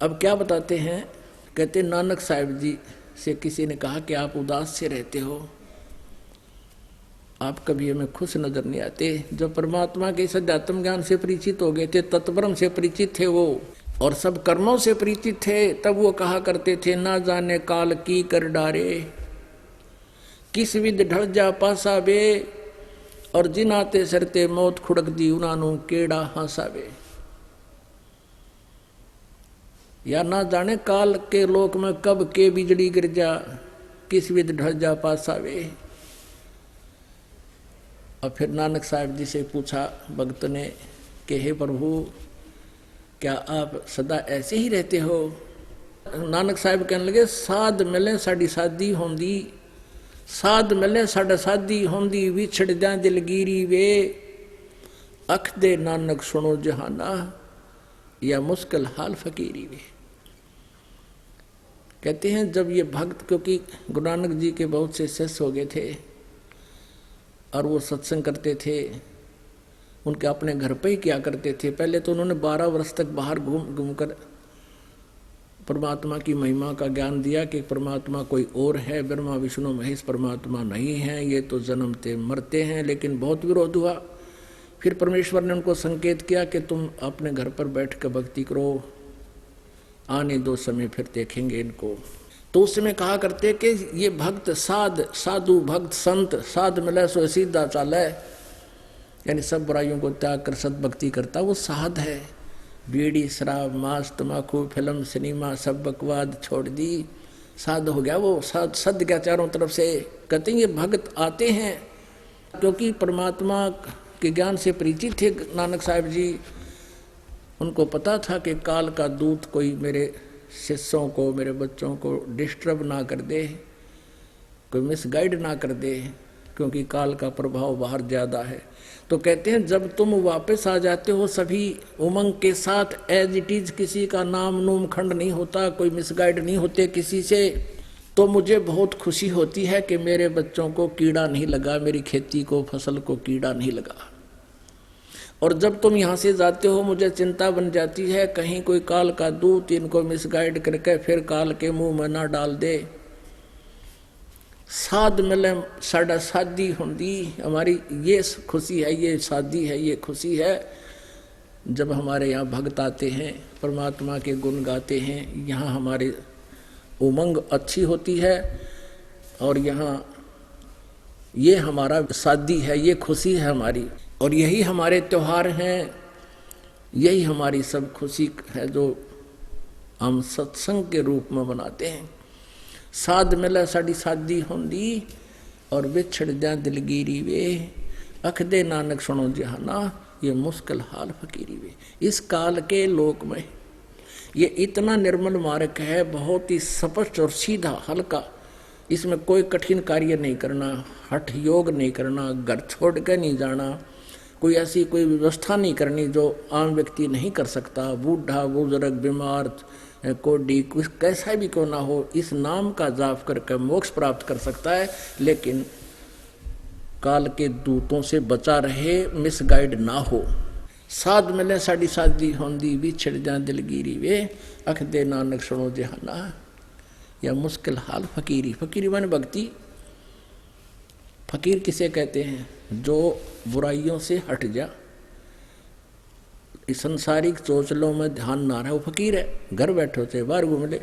अब क्या बताते हैं, कहते नानक साहिब जी से किसी ने कहा कि आप उदास से रहते हो, आप कभी हमें खुश नजर नहीं आते। जब परमात्मा के इस अध्यात्म ज्ञान से परिचित हो गए थे, तत्परम से परिचित थे वो, और सब कर्मों से परिचित थे, तब वो कहा करते थे, ना जाने काल की कर डारे, किस विध ढल जा पासा बे, और जिन आते सरते मौत खुड़क दी उन्होंने केड़ा हासावे। या ना जाने काल के लोक में कब के बिजली गिर जा, किस विध ढल जा पासावे। और फिर नानक साहिब जी से पूछा भक्त ने कि हे प्रभु, क्या आप सदा ऐसे ही रहते हो? नानक साहिब कहने लगे, साध मिले साड़ी शादी होंदी, साध मिले साड़ा शादी होंदी, विछड़ जा दिलगिरी वे, अख दे नानक सुनो जहाना, या मुश्किल हाल फकीरी वे। कहते हैं जब ये भक्त, क्योंकि गुरु नानक जी के बहुत से शिष्य हो गए थे और वो सत्संग करते थे, उनके अपने घर पे ही किया करते थे। पहले तो उन्होंने 12 वर्ष तक बाहर घूम कर परमात्मा की महिमा का ज्ञान दिया कि परमात्मा कोई और है, ब्रह्मा विष्णु महेश परमात्मा नहीं है, ये तो जन्मते मरते हैं। लेकिन बहुत विरोध हुआ। फिर परमेश्वर ने उनको संकेत किया कि तुम अपने घर पर बैठ कर भक्ति करो, आने दो समय फिर देखेंगे इनको। तो उस समय कहा करते कि ये भक्त साधु भक्त संत, साध मिले सो सीधा चाले, यानी सब बुराइयों को त्याग कर सद्भक्ति करता वो साध है। बीड़ी शराब मांस तम्बाकू फिल्म सिनेमा सब बकवाद छोड़ दी, साध हो गया वो, साध सद गया चारों तरफ से। कहते हैं ये भक्त आते हैं क्योंकि परमात्मा के ज्ञान से परिचित थे नानक साहिब जी। उनको पता था कि काल का दूत कोई मेरे शिष्यों को, मेरे बच्चों को डिस्टर्ब ना कर दे, कोई मिसगाइड ना कर दे, क्योंकि काल का प्रभाव बाहर ज़्यादा है। तो कहते हैं जब तुम वापस आ जाते हो सभी उमंग के साथ, एज इट इज, किसी का नाम नूम खंड नहीं होता, कोई मिसगाइड नहीं होते किसी से, तो मुझे बहुत खुशी होती है कि मेरे बच्चों को कीड़ा नहीं लगा, मेरी खेती को फसल को कीड़ा नहीं लगा। और जब तुम यहाँ से जाते हो मुझे चिंता बन जाती है कहीं कोई काल का दूत इनको मिसगाइड करके फिर काल के मुंह में ना डाल दे। साध मिले साड़ा शादी होंदी, हमारी ये खुशी है, ये शादी है, ये खुशी है जब हमारे यहाँ भक्त आते हैं, परमात्मा के गुण गाते हैं, यहाँ हमारी उमंग अच्छी होती है और यहाँ ये हमारा शादी है, ये खुशी है हमारी। और यही हमारे त्योहार हैं, यही हमारी सब खुशी है जो हम सत्संग के रूप में मनाते हैं। साध मिला साड़ी शादी होंदी, और विछड़ जा दिलगिरी वे, अख दे नानक सुनो जहाना, ये मुश्किल हाल फकीरी वे। इस काल के लोक में ये इतना निर्मल मार्ग है, बहुत ही स्पष्ट और सीधा हल्का, इसमें कोई कठिन कार्य नहीं करना, हठ योग नहीं करना, घर छोड़ के नहीं जाना, कोई ऐसी कोई व्यवस्था नहीं करनी जो आम व्यक्ति नहीं कर सकता। बूढ़ा बुजुर्ग बीमार कोडी कुछ कैसा भी क्यों ना हो, इस नाम का जाप करके मोक्ष प्राप्त कर सकता है। लेकिन काल के दूतों से बचा रहे, मिसगाइड ना हो। साध मिले साड़ी शादी होंदी, विछड़ जा दिलगिरी वे, अख दे नानक सुनो जहाना, या मुश्किल हाल फकीरी। फकीरी माने भक्ति। फकीर किसे कहते हैं? जो बुराइयों से हट जा, इस संसारिक चोचलों में ध्यान ना रहे, वो फकीर है। घर बैठो चाहे बाहर घूम ले,